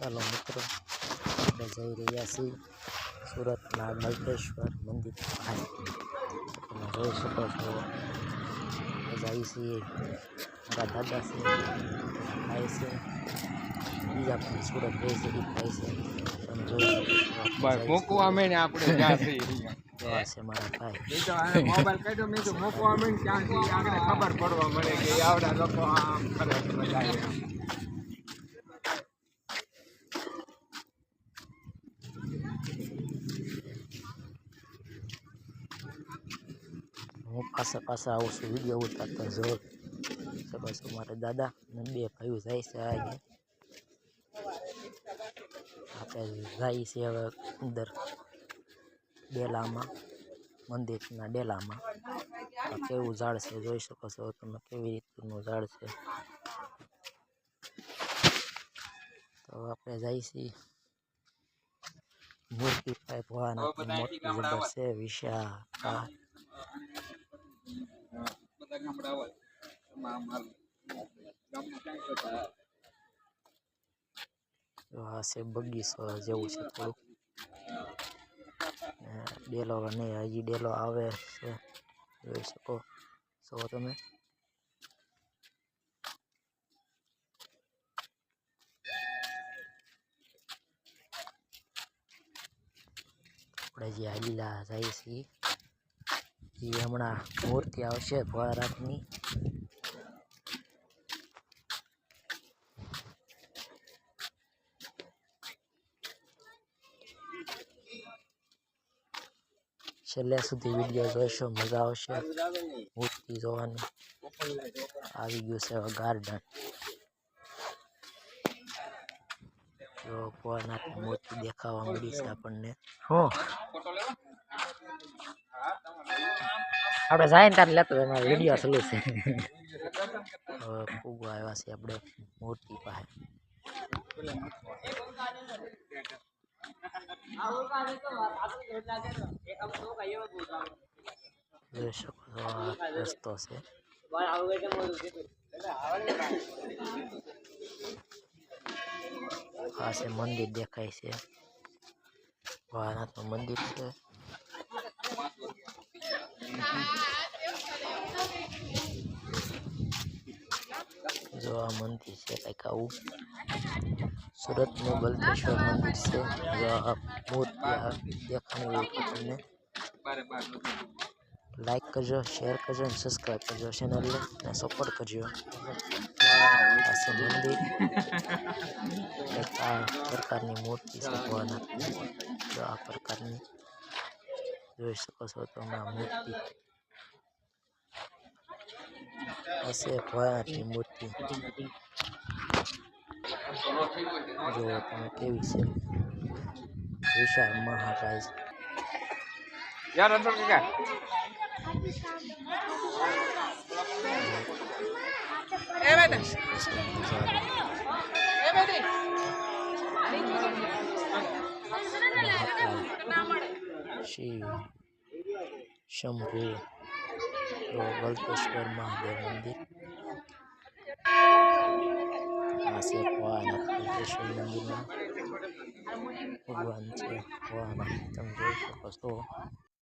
ચાલો મિત્રો, આપણે જઈ રહ્યા છીએ સુરતના ગળતેશ્વર મંદિર પાસે. તમે જોઈ શકો છો, જઈએ છીએ. મારા દાદા છે, ભાઈ છે, બીજા પણ સુરત રહે છે, એ ભાઈ છે. તમે જોઈ શકો છો, મોકવા મેં આપણે ક્યાં થઈ છે મારા ભાઈ. મોબાઈલ કાઢ્યો મેં તો મોકવા મેં ક્યાં થી આગળ ખબર પડવા મળે કે આવડા લોકો આમ કરે બધા. હું પાછા આવું છું, વિડીયો ઉતારતા જોઈ શકો છો. મારા દાદા અને બે ભાઈઓ જાય છે. આપણે જઈએ છીએ હવે અંદર ડેલામાં, મંદિરના ડેલામાં. કેવું ઝાડ છે જોઈ શકો છો તમે, કેવી રીતનું ઝાડ છે. તો આપણે જઈએ છીએ મૂર્તિ પાસે. ભોળાનાથની મોટી જબર છે, વિશાળ. આ છે બગીચો જેવું છે થોડુંક. ડેલો નહીં, હજી ડેલો આવે છે, જોઈ શકો છો તમે. આપણે જે હાલીલા જઈએ છીએ, એ હમણાં મૂર્તિ આવશે ભોળાનાથની. છેલ્લે સુધી વિડીયો જોઈશો, મજા આવશે મૂર્તિ જોવાની. આવી ગયું છે ગાર્ડન. જો ભોળાનાથની મૂર્તિ દેખાવા મળી છે આપણને. આપણે જાય ને ત્યારે લેતો એમાં વિડીયો ચાલુ છે. ખૂબ આવ્યા છે આપણે મૂર્તિ પાસે. જોઈ શકો છો, રસ્તો છે. આ છે મંદિર દેખાય છે, ભોળાનાથનું મંદિર છે. જો આ મંદિર છે કંઈક આવું, સુરતનું ગળતેશ્વર મંદિર છે. જો આ મૂર્તિ દેખાણી હોય તો તમને લાઈક કરજો, શેર કરજો અને સબસ્ક્રાઈબ કરજો ચેનલને, અને સપોર્ટ કરજો. આ છે મંદિર. આ પ્રકારની મૂર્તિ છે ભોળાનાથની. જો આ પ્રકારની જોઈ શકો છો તમે આ મૂર્તિ. આ છે ભોળાનાથની મૂર્તિ. જો તમે કેવી છે, વિશાળ મહાકાય. યાર અંદર કે એ બેટા શિવ શંભુ ગળતેશ્વર મહાદેવ મંદિર. આ છે ભોળાનાથ ગળતેશ્વર મંદિરમાં ભગવાન છે ભોળાનાથ. તમે જોઈ શકો છો.